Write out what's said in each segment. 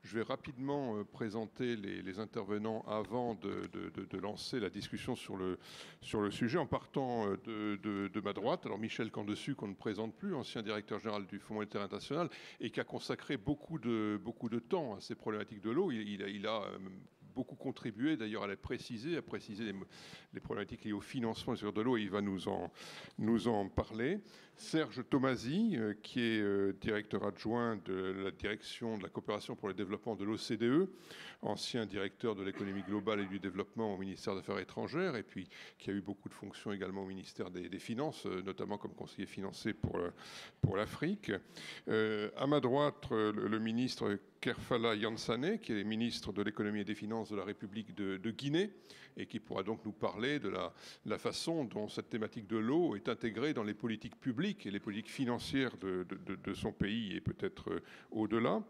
Je vais rapidement présenter les intervenants avant de lancer la discussion sur le sujet, en partant de ma droite. Alors Michel Candesu, qu'on ne présente plus, ancien directeur général du Fonds monétaire international, et qui a consacré beaucoup de temps à ces problématiques de l'eau. Il a beaucoup contribué d'ailleurs à préciser les problématiques liées au financement de l'eau, et il va nous en parler. Serge Tomasi, qui est directeur adjoint de la direction de la coopération pour le développement de l'OCDE, ancien directeur de l'économie globale et du développement au ministère des Affaires étrangères, et puis qui a eu beaucoup de fonctions également au ministère des Finances, notamment comme conseiller financier pour l'Afrique. À ma droite, le ministre Kerfala Yansane, qui est ministre de l'économie et des finances de la République de Guinée, et qui pourra donc nous parler de la façon dont cette thématique de l'eau est intégrée dans les politiques publiques et les politiques financières de son pays, et peut-être au-delà.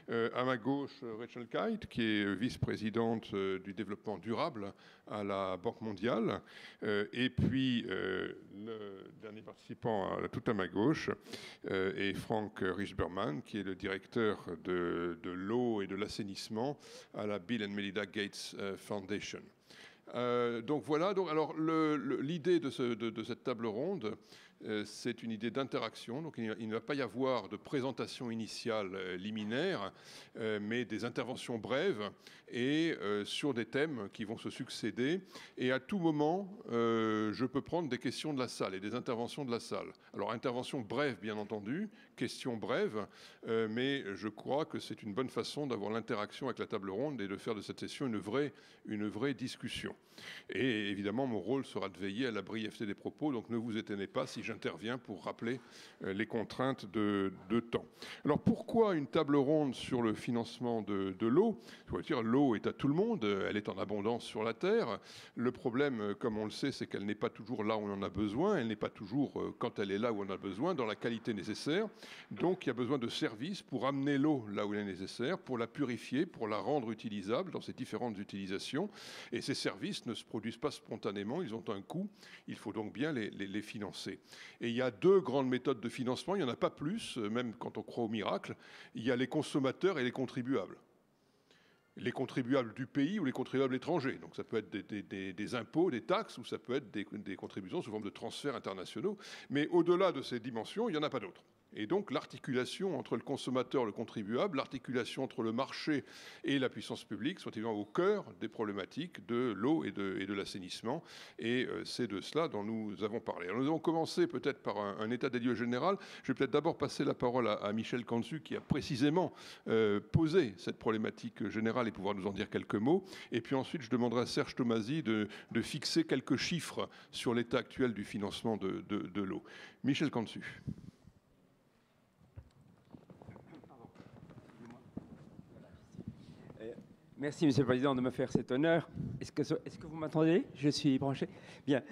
À ma gauche, Rachel Kite, qui est vice-présidente du développement durable à la Banque mondiale. Et puis, le dernier participant tout à ma gauche est Frank Richberman, qui est le directeur de l'eau et de l'assainissement à la Bill and Melinda Gates Foundation. Donc voilà, alors l'idée de cette table ronde, c'est une idée d'interaction. Donc il ne va pas y avoir de présentation initiale liminaire, mais des interventions brèves et sur des thèmes qui vont se succéder. Et à tout moment, je peux prendre des questions de la salle et des interventions de la salle. Alors intervention brève, bien entendu, questions brèves, mais je crois que c'est une bonne façon d'avoir l'interaction avec la table ronde et de faire de cette session une vraie discussion. Et évidemment, mon rôle sera de veiller à la brièveté des propos, donc ne vous étonnez pas si j'interviens pour rappeler les contraintes de temps. Alors pourquoi une table ronde sur le financement de l'eau ? Je veux dire, l'eau est à tout le monde, elle est en abondance sur la Terre. Le problème, comme on le sait, c'est qu'elle n'est pas toujours là où on en a besoin, elle n'est pas toujours, quand elle est là où on en a besoin, dans la qualité nécessaire. Donc il y a besoin de services pour amener l'eau là où elle est nécessaire, pour la purifier, pour la rendre utilisable dans ses différentes utilisations. Et ces services ne se produisent pas spontanément, ils ont un coût, il faut donc bien les financer. Et il y a deux grandes méthodes de financement, il n'y en a pas plus, même quand on croit au miracle. Il y a les consommateurs et les contribuables. Les contribuables du pays ou les contribuables étrangers. Donc ça peut être des impôts, des taxes, ou ça peut être des contributions sous forme de transferts internationaux. Mais au-delà de ces dimensions, il n'y en a pas d'autres. Et donc l'articulation entre le consommateur et le contribuable, l'articulation entre le marché et la puissance publique sont évidemment au cœur des problématiques de l'eau et de l'assainissement. Et c'est de cela dont nous avons parlé. Alors nous avons commencé peut-être par un état des lieux général. Je vais peut-être d'abord passer la parole à Michel Candesu, qui a précisément posé cette problématique générale et pouvoir nous en dire quelques mots. Et puis ensuite, je demanderai à Serge Tomasi de fixer quelques chiffres sur l'état actuel du financement de l'eau. Michel Candesu. Merci, Monsieur le Président, de me faire cet honneur. Est-ce que vous m'entendez ? Je suis branché. Bien.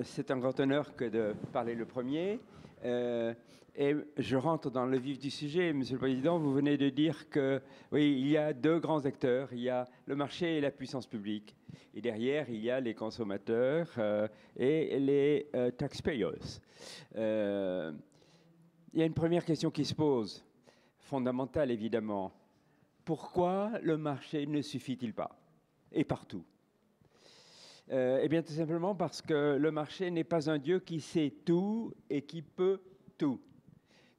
C'est un grand honneur que de parler le premier. Et je rentre dans le vif du sujet. Monsieur le Président, vous venez de dire que, oui, il y a deux grands acteurs. Il y a le marché et la puissance publique. Et derrière, il y a les consommateurs et les taxpayers. Il y a une première question qui se pose, fondamentale évidemment. Pourquoi le marché ne suffit-il pas ? Et partout ? Eh bien, tout simplement parce que le marché n'est pas un Dieu qui sait tout et qui peut tout.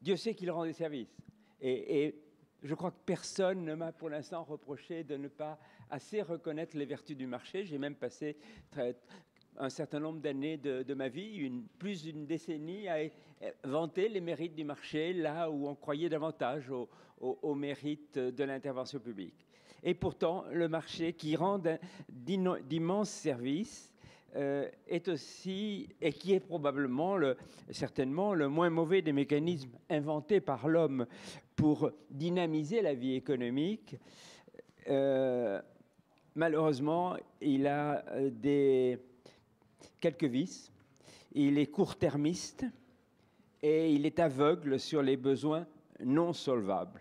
Dieu sait qu'il rend des services. Et je crois que personne ne m'a pour l'instant reproché de ne pas assez reconnaître les vertus du marché. J'ai même passé un certain nombre d'années de ma vie, plus d'une décennie, à vanter les mérites du marché là où on croyait davantage aux mérites de l'intervention publique. Et pourtant, le marché qui rend d'immenses services est aussi, et qui est probablement, certainement, le moins mauvais des mécanismes inventés par l'homme pour dynamiser la vie économique. Malheureusement, il a quelques vices. Il est court-termiste et il est aveugle sur les besoins non solvables.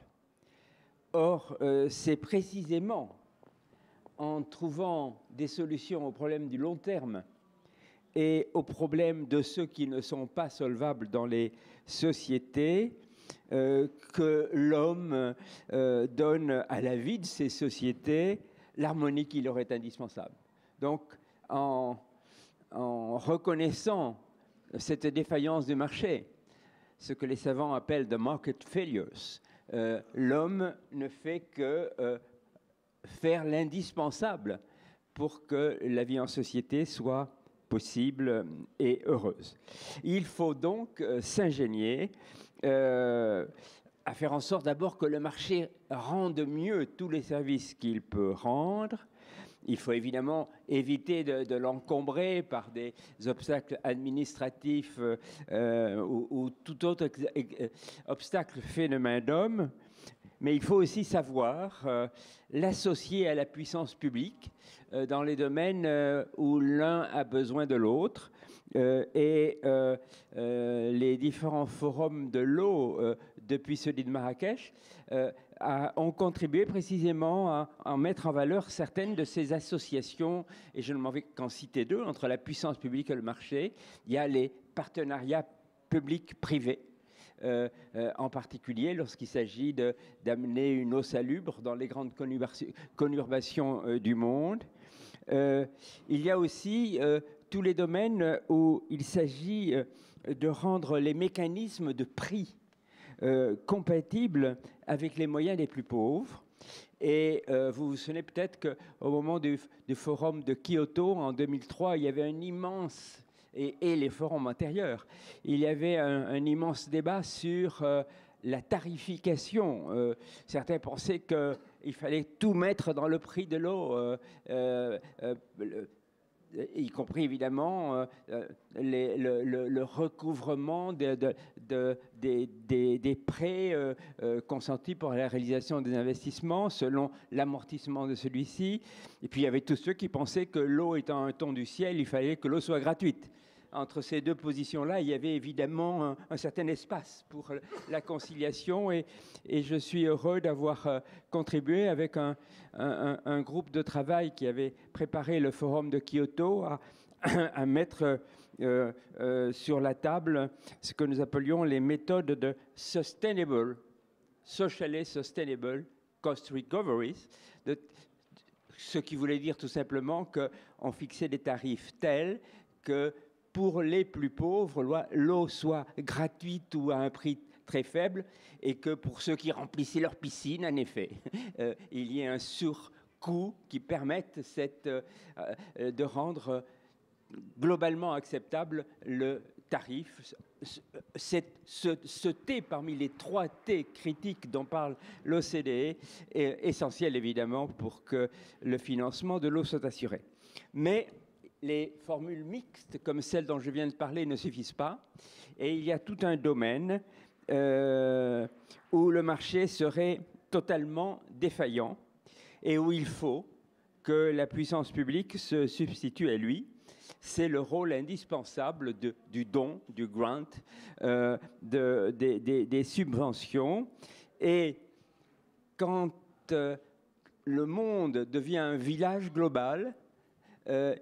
Or, c'est précisément en trouvant des solutions aux problèmes du long terme et aux problèmes de ceux qui ne sont pas solvables dans les sociétés que l'homme donne à la vie de ces sociétés l'harmonie qui leur est indispensable. Donc, en reconnaissant cette défaillance du marché, ce que les savants appellent « the market failures », l'homme ne fait que faire l'indispensable pour que la vie en société soit possible et heureuse. Il faut donc s'ingénier à faire en sorte d'abord que le marché rende mieux tous les services qu'il peut rendre. Il faut évidemment éviter de l'encombrer par des obstacles administratifs ou tout autre obstacle fait de main d'homme. Mais il faut aussi savoir l'associer à la puissance publique dans les domaines où l'un a besoin de l'autre. Les différents forums de l'eau, depuis celui de Marrakech, ont contribué précisément à mettre en valeur certaines de ces associations, et je ne m'en vais qu'en citer deux, entre la puissance publique et le marché. Il y a les partenariats publics-privés, en particulier lorsqu'il s'agit d'amener une eau salubre dans les grandes conurbations du monde. Il y a aussi tous les domaines où il s'agit de rendre les mécanismes de prix compatibles avec les moyens des plus pauvres. Et vous vous souvenez peut-être qu'au moment du forum de Kyoto en 2003, il y avait un immense, et les forums antérieurs, il y avait un immense débat sur la tarification. Certains pensaient qu'il fallait tout mettre dans le prix de l'eau, y compris évidemment le recouvrement des prêts consentis pour la réalisation des investissements selon l'amortissement de celui-ci. Et puis il y avait tous ceux qui pensaient que l'eau étant un don du ciel, il fallait que l'eau soit gratuite. Entre ces deux positions-là, il y avait évidemment un certain espace pour la conciliation et je suis heureux d'avoir contribué avec un groupe de travail qui avait préparé le forum de Kyoto à mettre sur la table ce que nous appelions les méthodes de socially sustainable cost recoveries, ce qui voulait dire tout simplement qu'on fixait des tarifs tels que pour les plus pauvres, l'eau soit gratuite ou à un prix très faible, et que pour ceux qui remplissaient leur piscine, en effet, il y ait un surcoût qui permette de rendre globalement acceptable le tarif. Ce T parmi les 3 T critiques dont parle l'OCDE est essentiel évidemment pour que le financement de l'eau soit assuré. Mais les formules mixtes, comme celle dont je viens de parler, ne suffisent pas. Et il y a tout un domaine où le marché serait totalement défaillant et où il faut que la puissance publique se substitue à lui. C'est le rôle indispensable du don, du grant, des subventions. Et quand le monde devient un village global,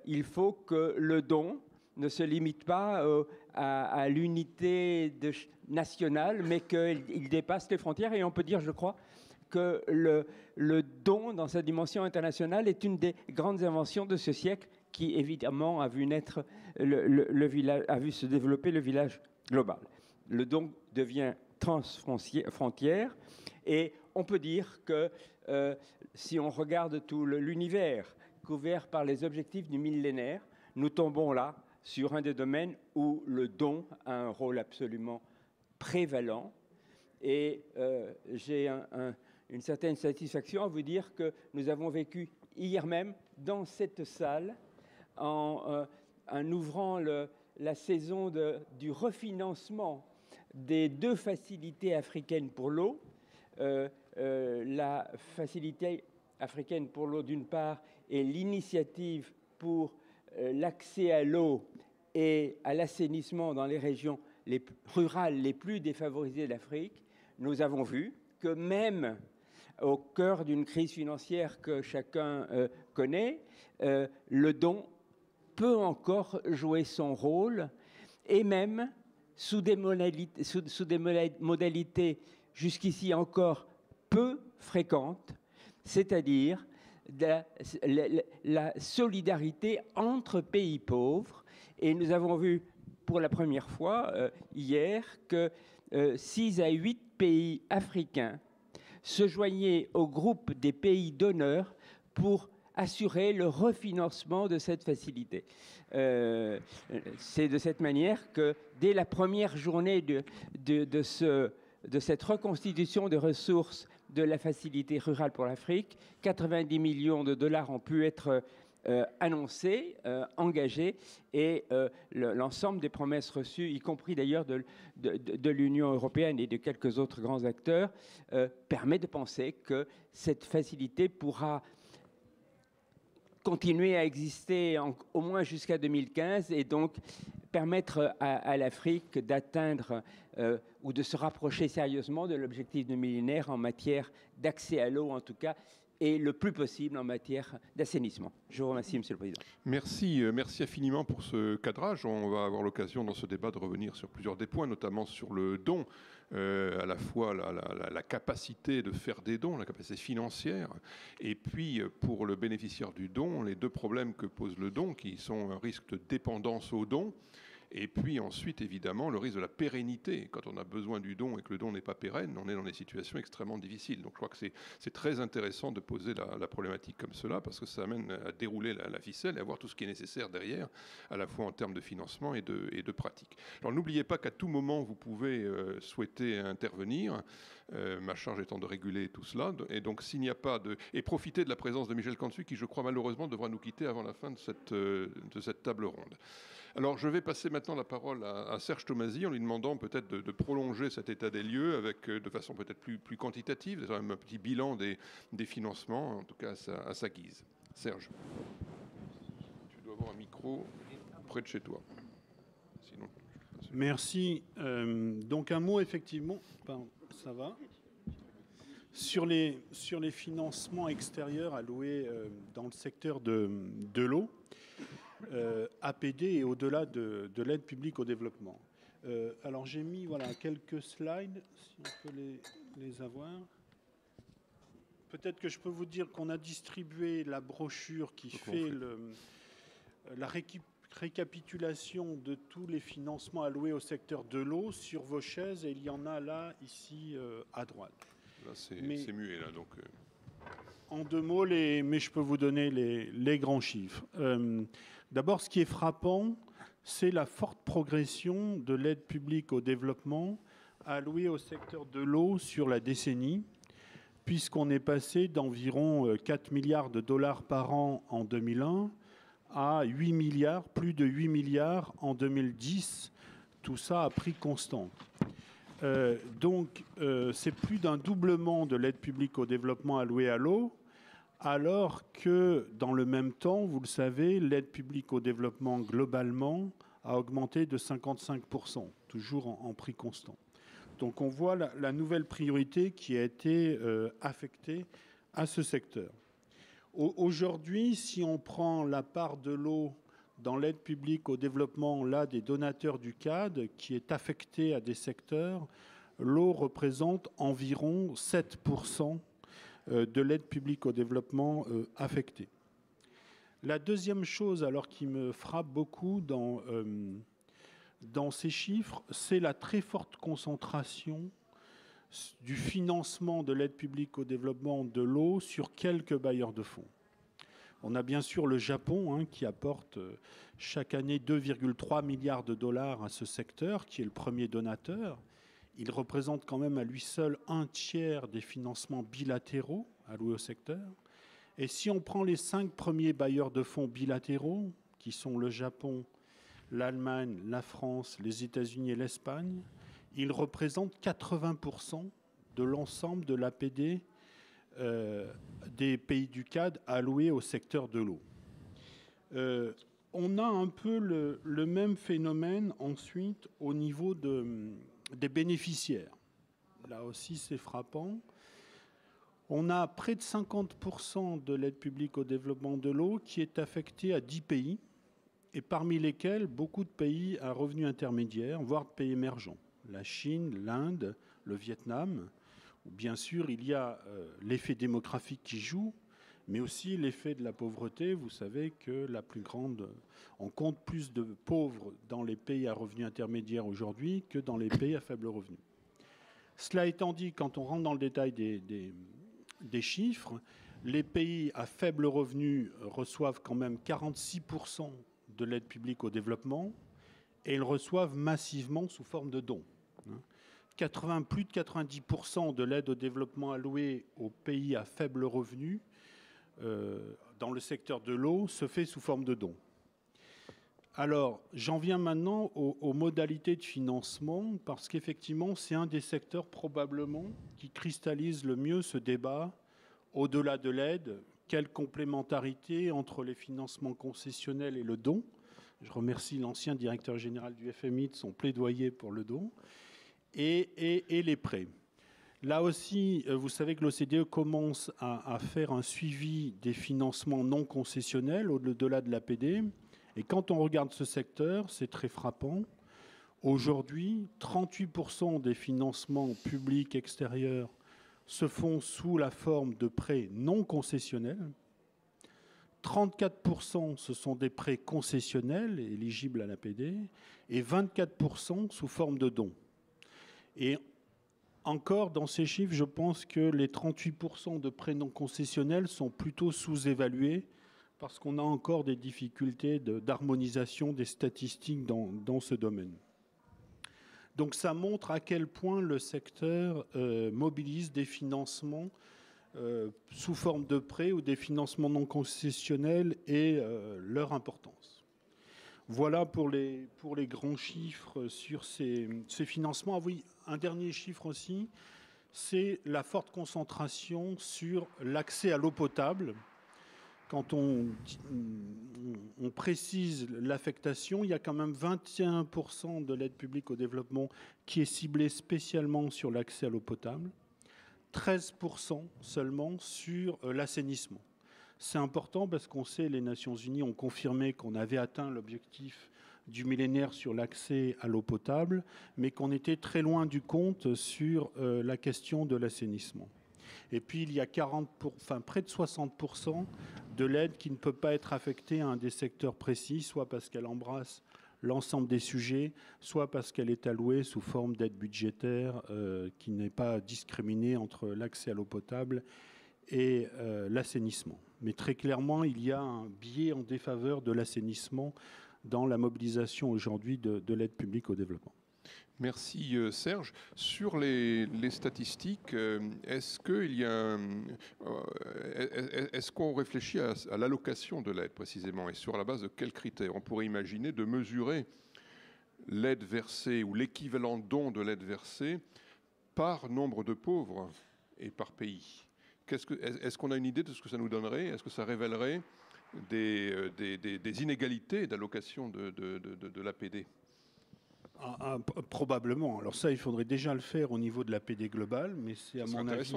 il faut que le don ne se limite pas à l'unité nationale, mais qu'il dépasse les frontières. Et on peut dire, je crois, que le don, dans sa dimension internationale, est une des grandes inventions de ce siècle qui, évidemment, a vu naître a vu se développer le village global. Le don devient transfrontière, et on peut dire que si on regarde tout l'univers couvert par les objectifs du millénaire, nous tombons là sur un des domaines où le don a un rôle absolument prévalent. Et j'ai une certaine satisfaction à vous dire que nous avons vécu hier même dans cette salle, en ouvrant la saison du refinancement des 2 facilités africaines pour l'eau, la facilité africaine pour l'eau d'une part et l'initiative pour l'accès à l'eau et à l'assainissement dans les régions rurales les plus défavorisées d'Afrique. Nous avons vu que même au cœur d'une crise financière que chacun connaît, le don peut encore jouer son rôle, et même sous des modalités jusqu'ici encore peu fréquentes, c'est-à-dire la solidarité entre pays pauvres. Et nous avons vu pour la première fois hier que 6 à 8 pays africains se joignaient au groupe des pays donneurs pour assurer le refinancement de cette facilité. C'est de cette manière que dès la première journée de cette reconstitution des ressources de la facilité rurale pour l'Afrique, 90 millions de dollars ont pu être annoncés, engagés, et l'ensemble des promesses reçues, y compris d'ailleurs de l'Union européenne et de quelques autres grands acteurs, permet de penser que cette facilité pourra continuer à exister au moins jusqu'à 2015 et donc permettre à l'Afrique d'atteindre ou de se rapprocher sérieusement de l'objectif du millénaire en matière d'accès à l'eau, en tout cas, et le plus possible en matière d'assainissement. Je vous remercie, Monsieur le Président. Merci, merci infiniment pour ce cadrage. On va avoir l'occasion dans ce débat de revenir sur plusieurs des points, notamment sur le don, à la fois la capacité de faire des dons, la capacité financière, et puis pour le bénéficiaire du don, les deux problèmes que pose le don, qui sont un risque de dépendance au don, et puis ensuite, évidemment, le risque de la pérennité. Quand on a besoin du don et que le don n'est pas pérenne, on est dans des situations extrêmement difficiles. Donc je crois que c'est très intéressant de poser la problématique comme cela, parce que ça amène à dérouler la ficelle et à voir tout ce qui est nécessaire derrière, à la fois en termes de financement et de pratique. Alors n'oubliez pas qu'à tout moment, vous pouvez souhaiter intervenir, ma charge étant de réguler tout cela. Et donc s'il n'y a pas de... Et profiter de la présence de Michel Candesu, qui je crois malheureusement devra nous quitter avant la fin de cette table ronde. Alors, je vais passer maintenant la parole à Serge Tomasi en lui demandant peut-être de prolonger cet état des lieux avec, de façon peut-être plus quantitative, un petit bilan des financements, en tout cas à sa guise. Serge, tu dois avoir un micro près de chez toi. Sinon, merci. Donc un mot, effectivement, ça va. Sur les financements extérieurs alloués dans le secteur de l'eau, APD et au-delà de l'aide publique au développement. Alors j'ai mis quelques slides, si on peut les avoir. Peut-être que je peux vous dire qu'on a distribué la brochure qui fait la récapitulation de tous les financements alloués au secteur de l'eau sur vos chaises, et il y en a là, ici, à droite. Là, c'est muet, là, donc... En deux mots, mais je peux vous donner les grands chiffres. D'abord, ce qui est frappant, c'est la forte progression de l'aide publique au développement allouée au secteur de l'eau sur la décennie, puisqu'on est passé d'environ 4 milliards de dollars par an en 2001 à 8 milliards, plus de 8 milliards en 2010, tout ça à prix constant. Donc, c'est plus d'un doublement de l'aide publique au développement allouée à l'eau, alors que, dans le même temps, vous le savez, l'aide publique au développement globalement a augmenté de 55%, toujours en prix constant. Donc on voit la nouvelle priorité qui a été affectée à ce secteur. Aujourd'hui, si on prend la part de l'eau dans l'aide publique au développement là, des donateurs du CAD, qui est affectée à des secteurs, l'eau représente environ 7% de l'aide publique au développement affectée. La deuxième chose alors qui me frappe beaucoup dans ces chiffres, c'est la très forte concentration du financement de l'aide publique au développement de l'eau sur quelques bailleurs de fonds. On a bien sûr le Japon qui apporte chaque année 2,3 milliards de dollars à ce secteur, qui est le premier donateur. Il représente quand même à lui seul un tiers des financements bilatéraux alloués au secteur. Et si on prend les 5 premiers bailleurs de fonds bilatéraux, qui sont le Japon, l'Allemagne, la France, les États-Unis et l'Espagne, ils représentent 80% de l'ensemble de l'APD des pays du CAD alloués au secteur de l'eau. On a un peu le même phénomène ensuite au niveau des bénéficiaires. Là aussi, c'est frappant. On a près de 50% de l'aide publique au développement de l'eau qui est affectée à 10 pays. et parmi lesquels beaucoup de pays à revenus intermédiaires, voire de pays émergents. La Chine, l'Inde, le Vietnam, où bien sûr il y a l'effet démographique qui joue, mais aussi l'effet de la pauvreté. Vous savez que on compte plus de pauvres dans les pays à revenus intermédiaires aujourd'hui que dans les pays à faible revenu. Cela étant dit, quand on rentre dans le détail des chiffres, les pays à faible revenu reçoivent quand même 46% de l'aide publique au développement et ils reçoivent massivement sous forme de dons. Plus de 90% de l'aide au développement allouée aux pays à faible revenu dans le secteur de l'eau se fait sous forme de dons. Alors, j'en viens maintenant aux modalités de financement, parce qu'effectivement, c'est un des secteurs probablement qui cristallise le mieux ce débat. Au-delà de l'aide, quelle complémentarité entre les financements concessionnels et le don? Je remercie l'ancien directeur général du FMI de son plaidoyer pour le don. Et les prêts. Là aussi, vous savez que l'OCDE commence à faire un suivi des financements non concessionnels au-delà de l'APD. Et quand on regarde ce secteur, c'est très frappant. Aujourd'hui, 38% des financements publics extérieurs se font sous la forme de prêts non concessionnels. 34%, ce sont des prêts concessionnels éligibles à l'APD. Et 24% sous forme de dons. Et encore, dans ces chiffres, je pense que les 38% de prêts non concessionnels sont plutôt sous-évalués parce qu'on a encore des difficultés d'harmonisation des statistiques dans ce domaine. Donc ça montre à quel point le secteur mobilise des financements sous forme de prêts ou des financements non concessionnels et leur importance. Voilà pour les grands chiffres sur ces financements. Ah oui, un dernier chiffre aussi, c'est la forte concentration sur l'accès à l'eau potable. Quand on précise l'affectation, il y a quand même 21% de l'aide publique au développement qui est ciblée spécialement sur l'accès à l'eau potable, 13% seulement sur l'assainissement. C'est important parce qu'on sait, les Nations Unies ont confirmé qu'on avait atteint l'objectif du millénaire sur l'accès à l'eau potable, mais qu'on était très loin du compte sur la question de l'assainissement. Et puis, il y a près de 60% de l'aide qui ne peut pas être affectée à un des secteurs précis, soit parce qu'elle embrasse l'ensemble des sujets, soit parce qu'elle est allouée sous forme d'aide budgétaire qui n'est pas discriminée entre l'accès à l'eau potable et l'assainissement. Mais très clairement, il y a un biais en défaveur de l'assainissement dans la mobilisation aujourd'hui de l'aide publique au développement. Merci Serge. Sur les statistiques, est-ce qu'on réfléchit à l'allocation de l'aide précisément et sur la base de quels critères? On pourrait imaginer de mesurer l'aide versée ou l'équivalent don de l'aide versée par nombre de pauvres et par pays. Est-ce qu'on a une idée de ce que ça nous donnerait? Est-ce que ça révélerait des inégalités d'allocation de l'APD? Probablement. Alors ça, il faudrait déjà le faire au niveau de l'APD globale, mais c'est à mon avis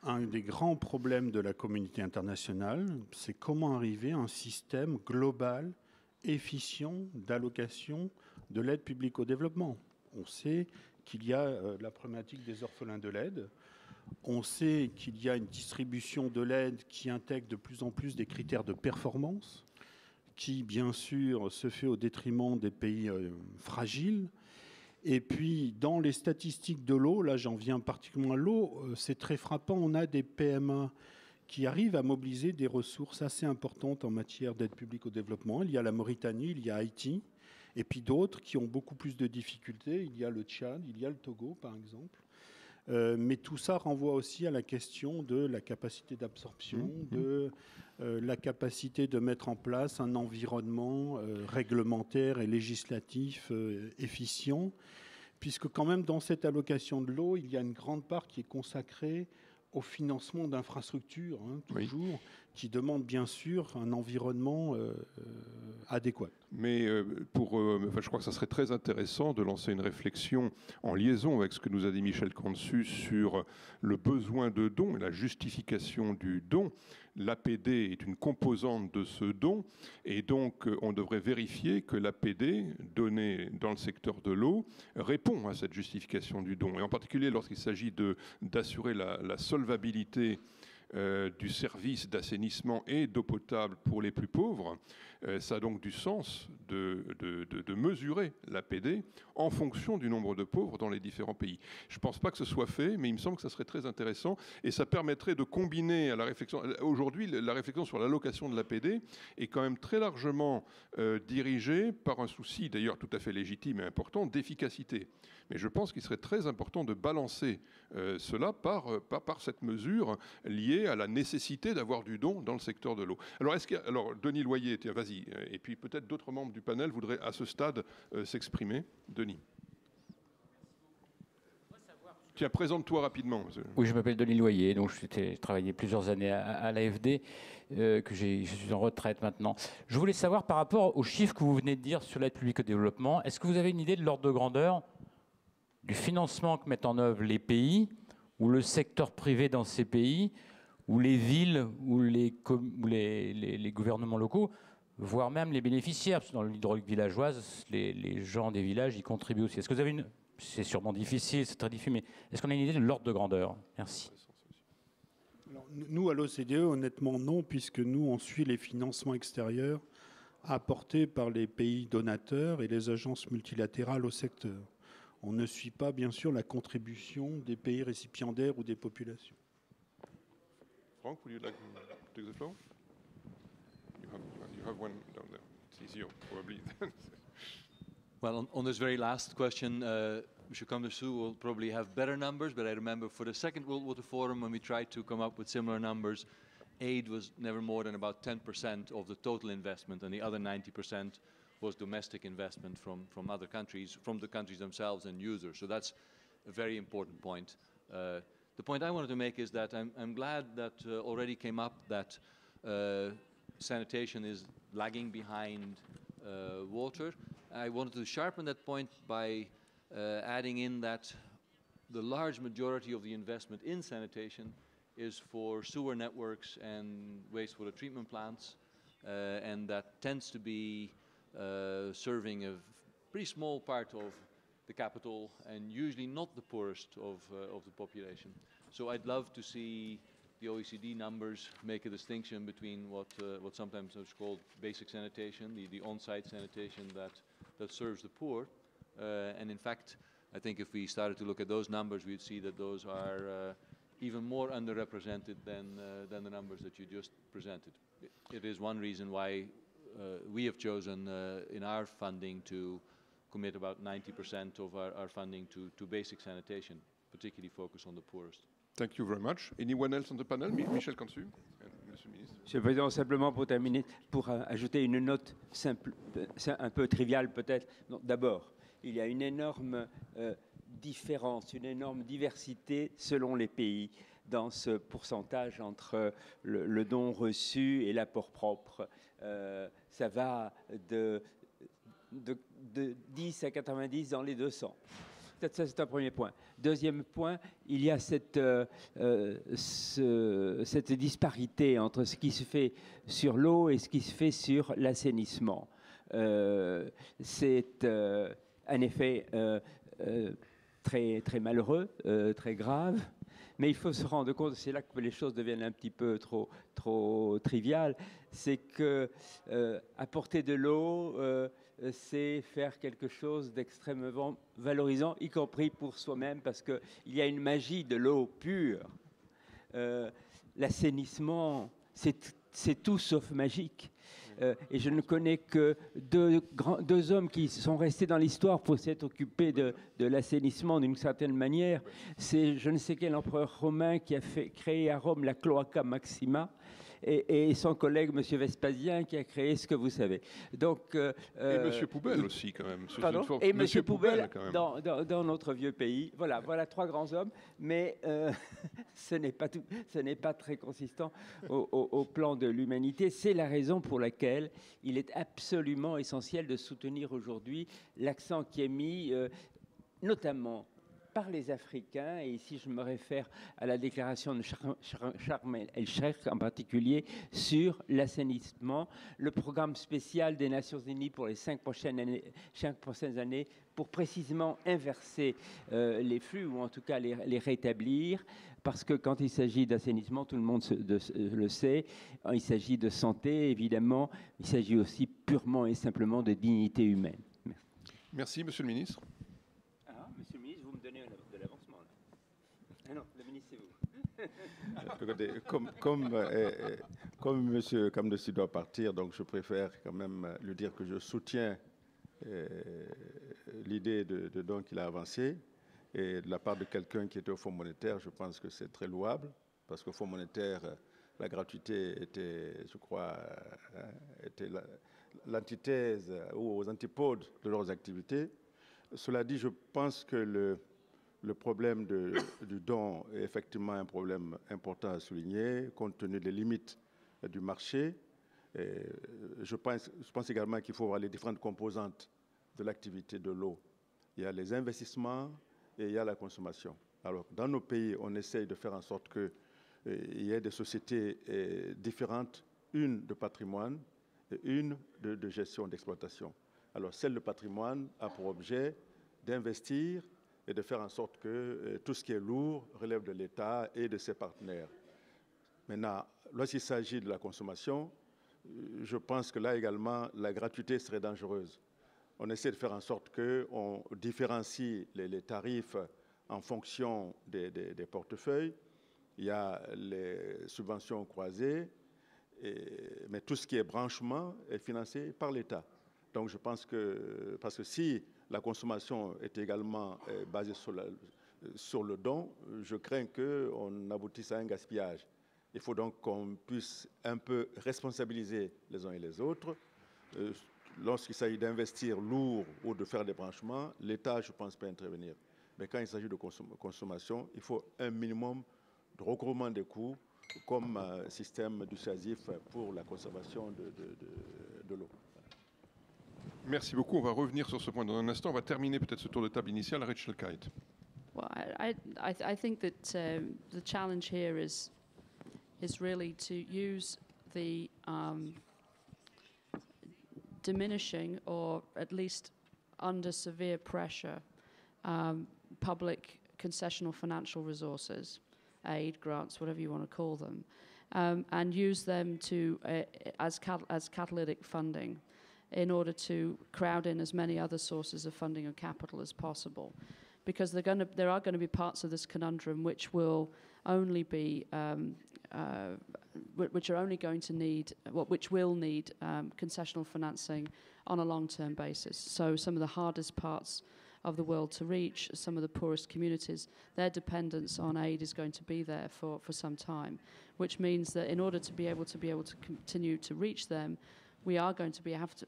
un des grands problèmes de la communauté internationale, c'est comment arriver à un système global, efficient d'allocation de l'aide publique au développement. On sait qu'il y a la problématique des orphelins de l'aide. On sait qu'il y a une distribution de l'aide qui intègre de plus en plus des critères de performance, qui, bien sûr, se fait au détriment des pays fragiles. Et puis, dans les statistiques de l'eau, là, j'en viens particulièrement à l'eau, c'est très frappant, on a des PMA qui arrivent à mobiliser des ressources assez importantes en matière d'aide publique au développement. Il y a la Mauritanie, il y a Haïti, et puis d'autres qui ont beaucoup plus de difficultés. Il y a le Tchad, il y a le Togo, par exemple. Mais tout ça renvoie aussi à la question de la capacité d'absorption, de la capacité de mettre en place un environnement réglementaire et législatif efficient, puisque quand même dans cette allocation de l'eau, il y a une grande part qui est consacrée au financement d'infrastructures, toujours, qui demandent bien sûr un environnement adéquat. Mais je crois que ça serait très intéressant de lancer une réflexion en liaison avec ce que nous a dit Michel Candesu sur le besoin de dons et la justification du don. l'APD est une composante de ce don, et donc on devrait vérifier que l'APD donnée dans le secteur de l'eau répond à cette justification du don, et en particulier lorsqu'il s'agit d'assurer la solvabilité du service d'assainissement et d'eau potable pour les plus pauvres. Ça a donc du sens de mesurer l'APD en fonction du nombre de pauvres dans les différents pays. Je ne pense pas que ce soit fait, mais il me semble que ça serait très intéressant et ça permettrait de combiner à la réflexion. Aujourd'hui, la réflexion sur l'allocation de l'APD est quand même très largement dirigée par un souci, d'ailleurs tout à fait légitime et important, d'efficacité. Mais je pense qu'il serait très important de balancer cela par cette mesure liée à la nécessité d'avoir du don dans le secteur de l'eau. Alors, Denis Loyer, tiens, vas-y, et puis peut-être d'autres membres du panel voudraient à ce stade s'exprimer. Denis. Tiens, présente-toi rapidement. Oui, je m'appelle Denis Loyer, donc j'ai travaillé plusieurs années à l'AFD, je suis en retraite maintenant. Je voulais savoir par rapport aux chiffres que vous venez de dire sur l'aide publique au développement, est-ce que vous avez une idée de l'ordre de grandeur du financement que mettent en œuvre les pays ou le secteur privé dans ces pays, ou les villes, ou les gouvernements locaux, voire même les bénéficiaires, parce que dans l'hydraulique villageoise, les gens des villages y contribuent aussi. Est-ce que vous avez c'est sûrement difficile, c'est très difficile, mais est-ce qu'on a une idée de l'ordre de grandeur? Merci. Alors, nous, à l'OCDE, honnêtement, non, puisque nous, on suit les financements extérieurs apportés par les pays donateurs et les agences multilatérales au secteur. On ne suit pas, bien sûr, la contribution des pays récipiendaires ou des populations. Frank, would you like to take the floor? You have one down there. It's easier, probably. Well, on this very last question, Mr. Kamdesu will probably have better numbers, but I remember for the Second World Water Forum, when we tried to come up with similar numbers, aid was never more than about 10% of the total investment, and the other 90% was domestic investment from other countries, from the countries themselves and users. So that's a very important point. The point I wanted to make is that I'm glad that already came up that sanitation is lagging behind water. I wanted to sharpen that point by adding in that the large majority of the investment in sanitation is for sewer networks and wastewater treatment plants, and that tends to be serving a pretty small part of the capital and usually not the poorest of the population. So I'd love to see the OECD numbers make a distinction between what sometimes is called basic sanitation, the on-site sanitation that serves the poor. And in fact, I think if we started to look at those numbers, we'd see that those are even more underrepresented than the numbers that you just presented. It is one reason why we have chosen in our funding to commit about 90% of our funding to basic sanitation, particularly focus on the poorest. Thank you very much. Anyone else on the panel? Michel Cantu, Monsieur le Ministre. Monsieur le Président, simplement pour terminer, pour ajouter une note simple, un peu triviale peut-être. D'abord, il y a une énorme différence, une énorme diversité selon les pays dans ce pourcentage entre le don reçu et l'apport propre. Ça va de 10 à 90 dans les deux sens. Peut-être ça, c'est un premier point. Deuxième point, il y a cette disparité entre ce qui se fait sur l'eau et ce qui se fait sur l'assainissement. C'est un effet très, très malheureux, très grave, mais il faut se rendre compte, c'est là que les choses deviennent un petit peu trop triviales, c'est que apporter de l'eau, c'est faire quelque chose d'extrêmement valorisant, y compris pour soi-même, parce qu'il y a une magie de l'eau pure. L'assainissement, c'est tout sauf magique. Et je ne connais que deux hommes qui sont restés dans l'histoire pour s'être occupés de l'assainissement d'une certaine manière. C'est je ne sais quel empereur romain qui a créé à Rome la Cloaca Maxima, et son collègue, M. Vespasien, qui a créé ce que vous savez. Donc, et M. Poubelle aussi, quand même. Pardon, et M. Poubelle dans notre vieux pays. Voilà trois grands hommes, mais ce n'est pas très consistant au plan de l'humanité. C'est la raison pour laquelle il est absolument essentiel de soutenir aujourd'hui l'accent qui est mis, notamment par les Africains, et ici je me réfère à la déclaration de Sharm el-Sheikh en particulier, sur l'assainissement, le programme spécial des Nations Unies pour les 5 prochaines années, pour précisément inverser les flux, ou en tout cas les rétablir, parce que quand il s'agit d'assainissement, tout le monde le sait, il s'agit de santé, évidemment, il s'agit aussi purement et simplement de dignité humaine. Merci. Merci, Monsieur le Ministre. Monsieur le Ministre, vous me donnez de l'avancement, là. Ah non, le ministre, c'est vous. Comme M. Kamdessi doit partir, donc je préfère quand même lui dire que je soutiens l'idée de don qu'il a avancée. Et de la part de quelqu'un qui était au Fonds monétaire, je pense que c'est très louable, parce qu'au Fonds monétaire, la gratuité était, je crois, était l'antithèse ou aux antipodes de leurs activités. Cela dit, je pense que le problème du don est effectivement un problème important à souligner, compte tenu des limites du marché. Et je pense également qu'il faut voir les différentes composantes de l'activité de l'eau. Il y a les investissements et il y a la consommation. Alors, dans nos pays, on essaye de faire en sorte qu'il y ait des sociétés différentes, une de patrimoine et une de gestion d'exploitation. Alors, celle de patrimoine a pour objet d'investir et de faire en sorte que tout ce qui est lourd relève de l'État et de ses partenaires. Maintenant, lorsqu'il s'agit de la consommation, je pense que là également, la gratuité serait dangereuse. On essaie de faire en sorte qu'on différencie les tarifs en fonction des portefeuilles. Il y a les subventions croisées, mais tout ce qui est branchement est financé par l'État. Donc je pense que, parce que si la consommation est également basée sur le don, je crains qu'on aboutisse à un gaspillage. Il faut donc qu'on puisse un peu responsabiliser les uns et les autres. Lorsqu'il s'agit d'investir lourd ou de faire des branchements, l'État, je pense, peut intervenir. Mais quand il s'agit de consommation, il faut un minimum de recouvrement des coûts comme système dissuasif pour la conservation de l'eau. Merci beaucoup. On va revenir sur ce point dans un instant. On va terminer peut-être ce tour de table initial. Rachel Kite. Well, I think that the challenge here is really to use the diminishing or at least under severe pressure public concessional financial resources, aid, grants, whatever you want to call them, and use them to as catalytic funding in order to crowd in as many other sources of funding and capital as possible. Because there are going to be parts of this conundrum which will only be which are only going to need, which will need concessional financing on a long-term basis. So some of the hardest parts of the world to reach, some of the poorest communities, their dependence on aid is going to be there for some time, which means that in order to be able to continue to reach them, we are going to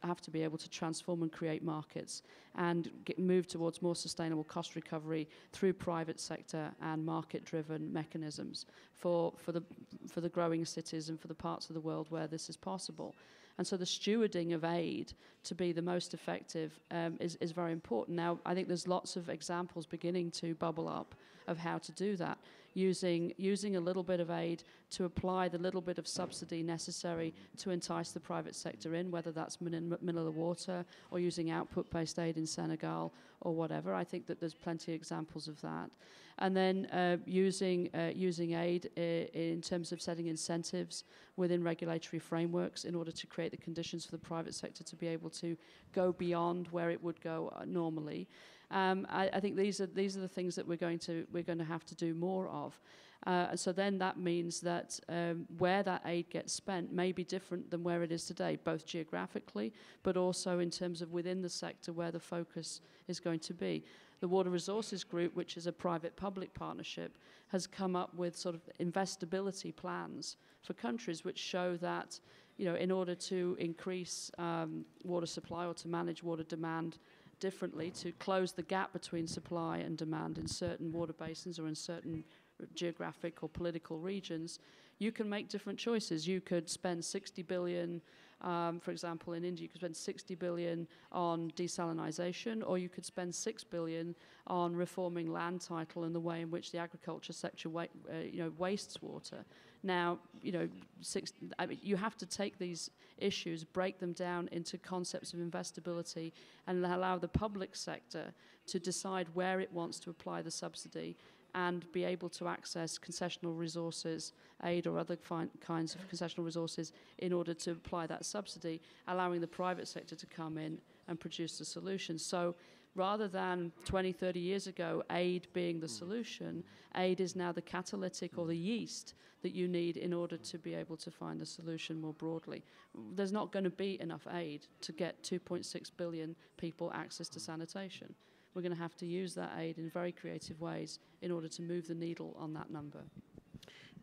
have to be able to transform and create markets and move towards more sustainable cost recovery through private sector and market-driven mechanisms for the growing cities and for the parts of the world where this is possible. And so the stewarding of aid to be the most effective is very important. Now, I think there's lots of examples beginning to bubble up of how to do that, using a little bit of aid to apply the little bit of subsidy necessary to entice the private sector in, whether that's mineral water or using output-based aid in Senegal or whatever. I think that there's plenty of examples of that. And then using aid in terms of setting incentives within regulatory frameworks in order to create the conditions for the private sector to be able to go beyond where it would go normally. I think these are the things that we're going to have to do more of. So then that means that where that aid gets spent may be different than where it is today, both geographically, but also in terms of within the sector where the focus is going to be. The Water Resources Group, which is a private-public partnership, has come up with sort of investability plans for countries which show that, in order to increase water supply or to manage water demand differently, to close the gap between supply and demand in certain water basins or in certain geographic or political regions, you can make different choices. You could spend 60 billion For example, in India, you could spend 60 billion on desalinization, or you could spend 6 billion on reforming land title and the way in which the agriculture sector wastes water. Now, you have to take these issues, break them down into concepts of investability, and allow the public sector to decide where it wants to apply the subsidy and be able to access concessional resources, aid or other kinds of concessional resources in order to apply that subsidy, allowing the private sector to come in and produce the solution. So rather than 20, 30 years ago, aid being the solution, aid is now the catalytic or the yeast that you need in order to be able to find the solution more broadly. There's not going to be enough aid to get 2.6 billion people access to sanitation. We're going to have to use that aid in very creative ways in order to move the needle on that number.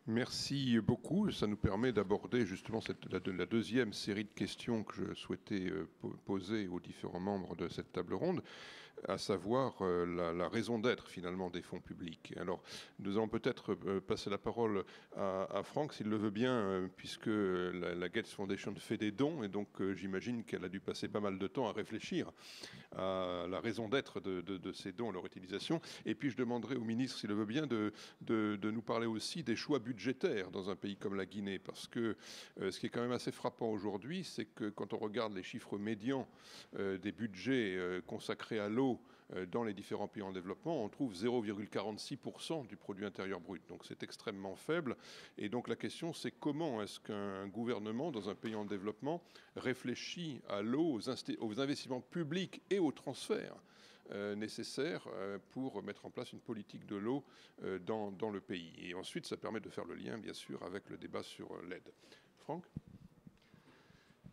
Merci beaucoup. Ça nous permet d'aborder justement la deuxième série de questions que je souhaitais poser aux différents membres de cette table ronde, à savoir la raison d'être finalement des fonds publics. Alors, nous allons peut-être passer la parole à Franck, s'il le veut bien, puisque la Gates Foundation fait des dons, et donc j'imagine qu'elle a dû passer pas mal de temps à réfléchir à la raison d'être de ces dons, leur utilisation. Et puis je demanderai au ministre, s'il le veut bien, de nous parler aussi des choix budgétaires dans un pays comme la Guinée, parce que ce qui est quand même assez frappant aujourd'hui, c'est que quand on regarde les chiffres médians des budgets consacrés à l'eau dans les différents pays en développement, on trouve 0,46% du produit intérieur brut. Donc c'est extrêmement faible. Et donc la question, c'est comment est-ce qu'un gouvernement dans un pays en développement réfléchit à l'eau, aux investissements publics et aux transferts nécessaires pour mettre en place une politique de l'eau dans le pays. Et ensuite, ça permet de faire le lien, bien sûr, avec le débat sur l'aide. Franck ?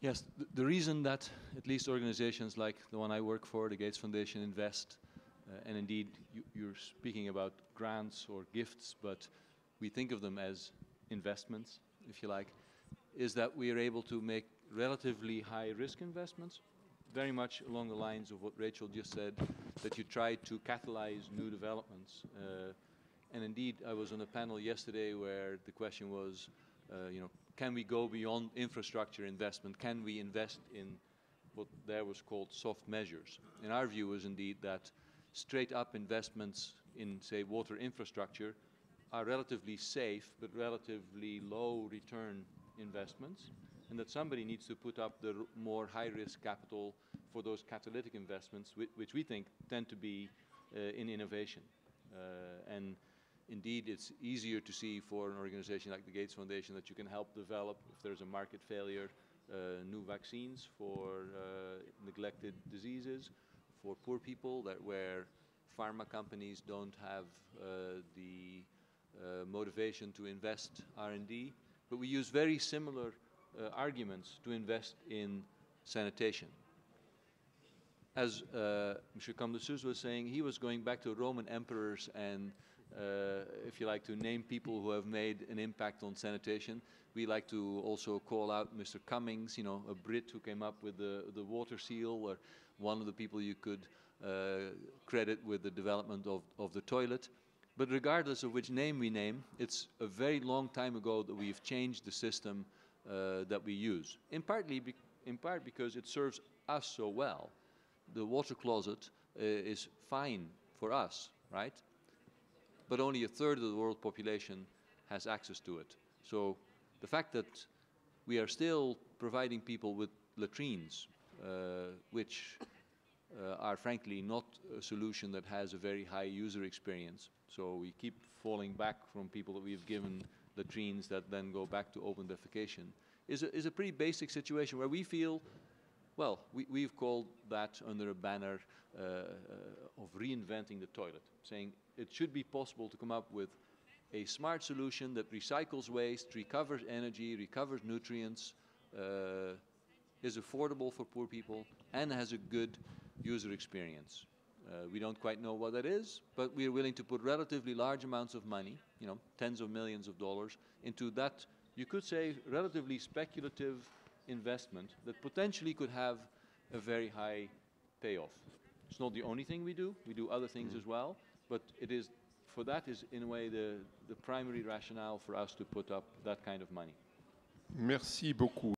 Yes, the reason that at least organizations like the one I work for, the Gates Foundation, invest, and indeed you're speaking about grants or gifts, but we think of them as investments, if you like, is that we are able to make relatively high-risk investments, very much along the lines of what Rachel just said, that you try to catalyze new developments. And indeed, I was on a panel yesterday where the question was, can we go beyond infrastructure investment? Can we invest in what there was called soft measures? And our view is indeed that straight-up investments in, say, water infrastructure are relatively safe but relatively low return investments, and that somebody needs to put up the more high-risk capital for those catalytic investments, which we think tend to be in innovation. And indeed, it's easier to see for an organization like the Gates Foundation that you can help develop, if there's a market failure, new vaccines for neglected diseases, for poor people, where pharma companies don't have the motivation to invest R&D. But we use very similar arguments to invest in sanitation. As Mr. Kamdasous was saying, he was going back to Roman emperors and if you like to name people who have made an impact on sanitation. We like to also call out Mr. Cummings, a Brit who came up with the water seal, or one of the people you could credit with the development of the toilet. But regardless of which name we name, it's a very long time ago that we've changed the system that we use. In part because it serves us so well. The water closet is fine for us, right? But only a third of the world population has access to it. So the fact that we are still providing people with latrines, which are frankly not a solution that has a very high user experience. So we keep falling back from people that we've given latrines that then go back to open defecation, is a pretty basic situation where we feel, well, we've called that under a banner of reinventing the toilet, saying it should be possible to come up with a smart solution that recycles waste, recovers energy, recovers nutrients, is affordable for poor people, and has a good user experience. We don't quite know what that is, but we are willing to put relatively large amounts of money, tens of millions of dollars, into that, you could say, relatively speculative investment that potentially could have a very high payoff. It's not the only thing we do. We do other things as well, but it is, for that is in a way the primary rationale for us to put up that kind of money. Merci beaucoup.